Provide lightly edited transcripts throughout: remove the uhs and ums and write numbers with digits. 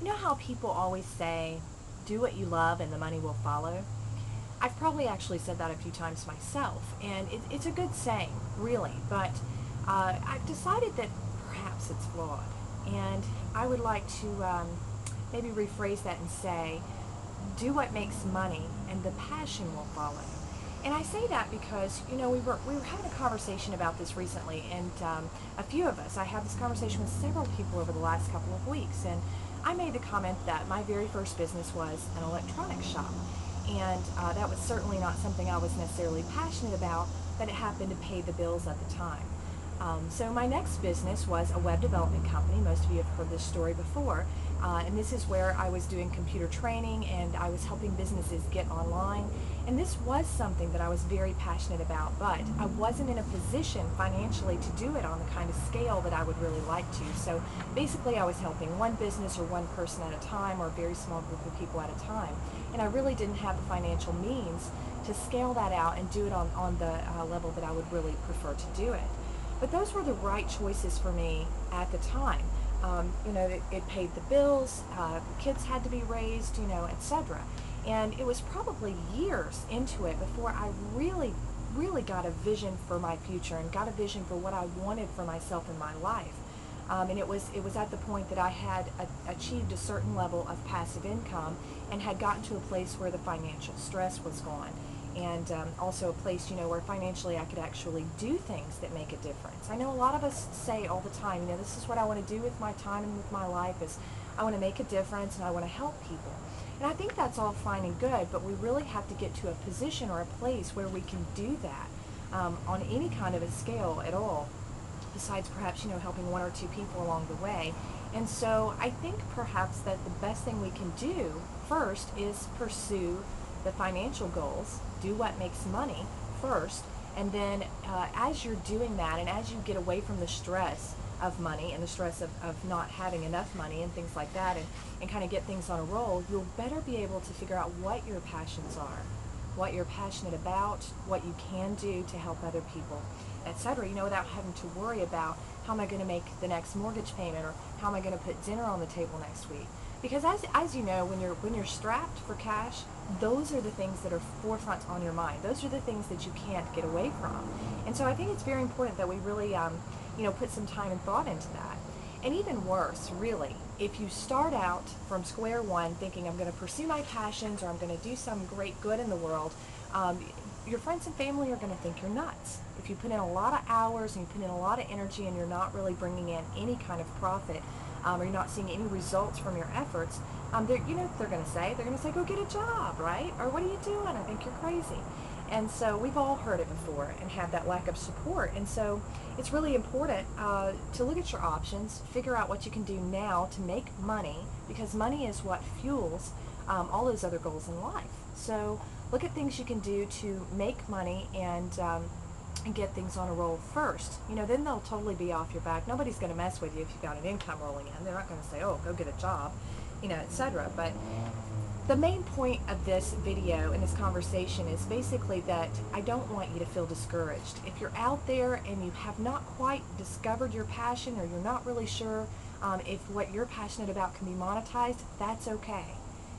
You know how people always say, do what you love and the money will follow? I've probably actually said that a few times myself, and it's a good saying, really, but I've decided that perhaps it's flawed. And I would like to maybe rephrase that and say, do what makes money and the passion will follow. And I say that because, we were having a conversation about this recently, and a few of us, I had this conversation with several people over the last couple of weeks, and I made the comment that my very first business was an electronics shop. And that was certainly not something I was necessarily passionate about, but it happened to pay the bills at the time. So my next business was a web development company. Most of you have heard this story before. And this is where I was doing computer training and I was helping businesses get online. And this was something that I was very passionate about, but I wasn't in a position financially to do it on the kind of scale that I would really like to. So basically I was helping one business or one person at a time, or a very small group of people at a time. And I really didn't have the financial means to scale that out and do it on the level that I would really prefer to do it. But those were the right choices for me at the time. It paid the bills, kids had to be raised, etc. And it was probably years into it before I really got a vision for my future and got a vision for what I wanted for myself in my life. And it was at the point that I had achieved a certain level of passive income and had gotten to a place where the financial stress was gone, and also a place, where financially I could actually do things that make a difference. I know a lot of us say all the time, this is what I want to do with my time and with my life, is I want to make a difference and I want to help people. And I think that's all fine and good, but we really have to get to a position or a place where we can do that on any kind of a scale at all, besides perhaps, helping one or two people along the way. And so I think perhaps that the best thing we can do first is pursue the financial goals, do what makes money first, and then as you're doing that and as you get away from the stress of money and the stress of not having enough money and things like that, and kind of get things on a roll, you'll better be able to figure out what your passions are, what you're passionate about, what you can do to help other people, etc. Without having to worry about how am I going to make the next mortgage payment, or how am I going to put dinner on the table next week. Because as you know, when you're strapped for cash, those are the things that are forefront on your mind. Those are the things that you can't get away from. And so I think it's very important that we really put some time and thought into that. And even worse, really, if you start out from square one thinking I'm going to pursue my passions or I'm going to do some great good in the world, your friends and family are going to think you're nuts. If you put in a lot of hours and you put in a lot of energy and you're not really bringing in any kind of profit, or you're not seeing any results from your efforts, they're going to say, go get a job, right? Or what are you doing? I think you're crazy. And so we've all heard it before and had that lack of support. And so it's really important to look at your options, figure out what you can do now to make money, because money is what fuels all those other goals in life. So look at things you can do to make money and get things on a roll first. Then they'll totally be off your back. Nobody's going to mess with you if you've got an income rolling in. They're not going to say, oh, go get a job, etc. But the main point of this video and this conversation is basically that I don't want you to feel discouraged. If you're out there and you have not quite discovered your passion, or you're not really sure if what you're passionate about can be monetized, that's okay.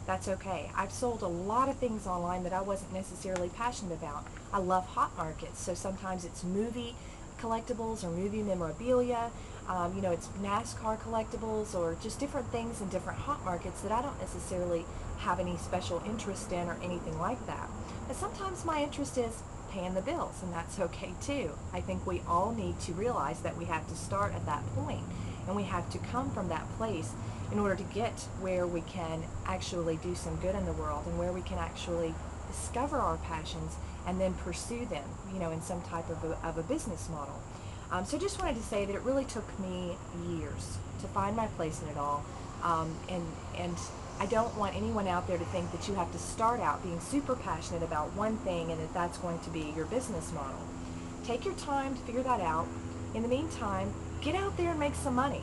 That's okay. I've sold a lot of things online that I wasn't necessarily passionate about. I love hot markets, so sometimes it's movie collectibles or movie memorabilia. It's NASCAR collectibles, or just different things in different hot markets that I don't necessarily have any special interest in or anything like that. But sometimes my interest is paying the bills, and that's okay too. I think we all need to realize that we have to start at that point, and we have to come from that place in order to get where we can actually do some good in the world, and where we can actually discover our passions and then pursue them, in some type of a business model. So just wanted to say that it really took me years to find my place in it all, and I don't want anyone out there to think that you have to start out being super passionate about one thing and that that's going to be your business model. Take your time to figure that out. In the meantime, get out there and make some money.